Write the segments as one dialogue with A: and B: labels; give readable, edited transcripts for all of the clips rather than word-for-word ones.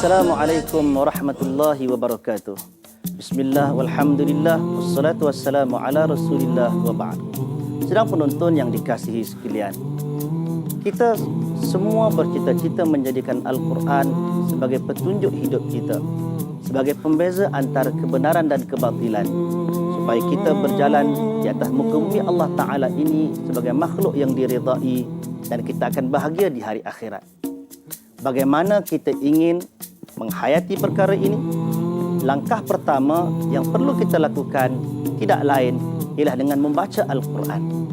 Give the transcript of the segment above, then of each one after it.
A: Assalamualaikum warahmatullahi wabarakatuh. Bismillah, walhamdulillah, wassalatu wassalamu ala rasulillah wa ba'd. Sedang penonton yang dikasihi sekalian, kita semua bercita-cita menjadikan Al-Quran sebagai petunjuk hidup kita, sebagai pembeza antara kebenaran dan kebatilan, supaya kita berjalan di atas muka bumi Allah Ta'ala ini sebagai makhluk yang diridai, dan kita akan bahagia di hari akhirat. Bagaimana kita ingin menghayati perkara ini? Langkah pertama yang perlu kita lakukan tidak lain ialah dengan membaca Al-Quran.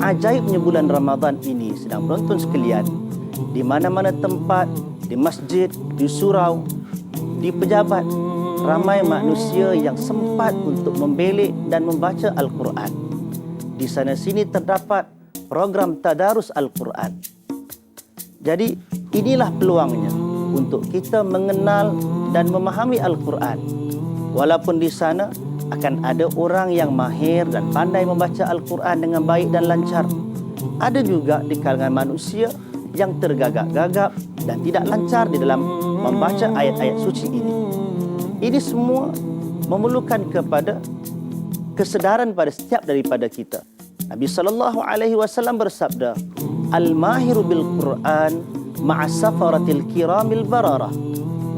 A: Ajaibnya bulan Ramadan ini, sedang penonton sekalian, di mana-mana tempat, di masjid, di surau, di pejabat, ramai manusia yang sempat untuk membelik dan membaca Al-Quran. Di sana-sini terdapat program tadarus Al-Quran. Jadi inilah peluangnya untuk kita mengenal dan memahami Al-Quran. Walaupun di sana akan ada orang yang mahir dan pandai membaca Al-Quran dengan baik dan lancar, ada juga di kalangan manusia yang tergagap-gagap dan tidak lancar di dalam membaca ayat-ayat suci ini. Ini semua memerlukan kepada kesedaran pada setiap daripada kita. Nabi SAW bersabda, "Al-mahiru bil-Quran ma'asafaratil kiramil bararah,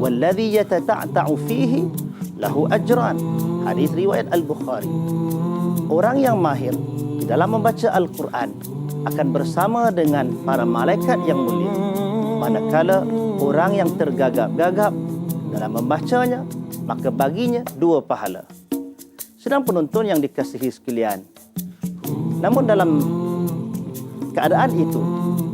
A: walladhi yatata'ta'u fihi lahu ajran." Hadis riwayat Al-Bukhari. Orang yang mahir di dalam membaca Al-Quran akan bersama dengan para malaikat yang mulia, manakala orang yang tergagap-gagap dalam membacanya, maka baginya 2 pahala. Sedang penonton yang dikasihi sekalian, namun dalam keadaan itu,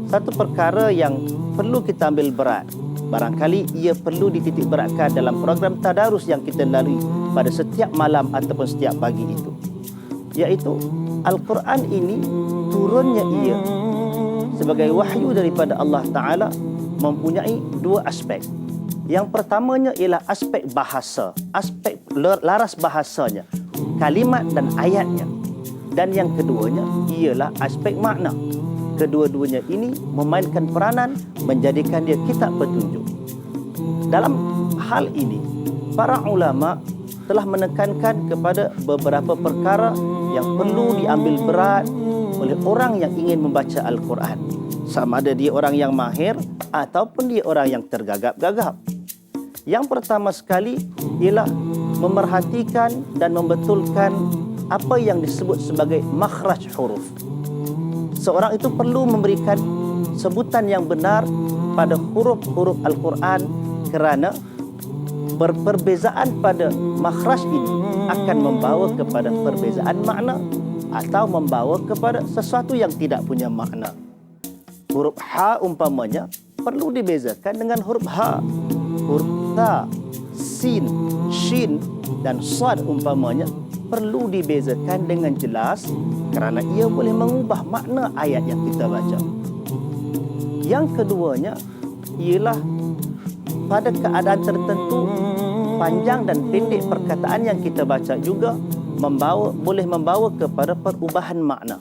A: satu perkara yang perlu kita ambil berat, barangkali ia perlu dititik beratkan dalam program tadarus yang kita lalui pada setiap malam ataupun setiap pagi itu, iaitu Al-Quran ini turunnya ia sebagai wahyu daripada Allah Ta'ala mempunyai 2 aspek. Yang pertamanya ialah aspek bahasa, aspek laras bahasanya, kalimat dan ayatnya. Dan yang keduanya ialah aspek makna. Kedua-duanya ini memainkan peranan menjadikan dia kitab petunjuk. Dalam hal ini, para ulama telah menekankan kepada beberapa perkara yang perlu diambil berat oleh orang yang ingin membaca Al-Quran, sama ada dia orang yang mahir ataupun dia orang yang tergagap-gagap. Yang pertama sekali ialah memerhatikan dan membetulkan apa yang disebut sebagai makhraj huruf. Seorang itu perlu memberikan sebutan yang benar pada huruf-huruf Al-Quran, kerana perbezaan pada makhraj ini akan membawa kepada perbezaan makna atau membawa kepada sesuatu yang tidak punya makna. Huruf ha umpamanya perlu dibezakan dengan huruf ha. Huruf ta, sin, shin dan sad umpamanya perlu dibezakan dengan jelas, kerana ia boleh mengubah makna ayat yang kita baca. Yang keduanya ialah pada keadaan tertentu, panjang dan pendek perkataan yang kita baca juga boleh membawa kepada perubahan makna.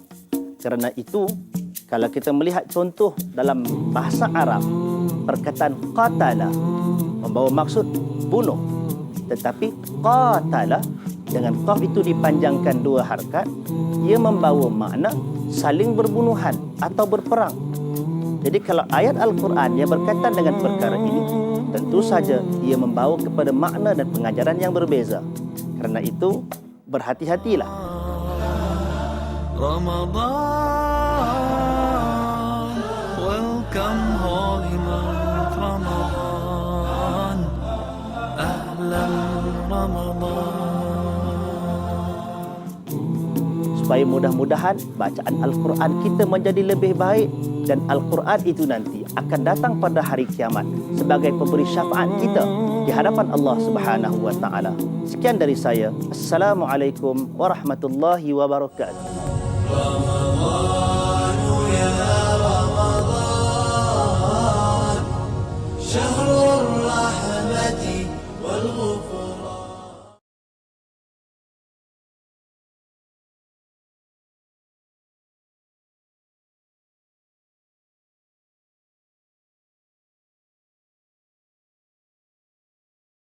A: Kerana itu, kalau kita melihat contoh dalam bahasa Arab, perkataan qatala membawa maksud bunuh, tetapi qatala dengan qaf itu dipanjangkan 2 harakat, ia membawa makna saling berbunuhan atau berperang. Jadi kalau ayat Al-Quran yang berkaitan dengan perkara ini, tentu saja ia membawa kepada makna dan pengajaran yang berbeza. Kerana itu, berhati-hatilah.
B: Ramadan, welcome holy month Ramadan, ahlan Ramadan.
A: Supaya mudah-mudahan bacaan Al-Quran kita menjadi lebih baik, dan Al-Quran itu nanti akan datang pada hari kiamat sebagai pemberi syafaat kita di hadapan Allah Subhanahu wa Ta'ala. Sekian dari saya. Assalamualaikum warahmatullahi wabarakatuh.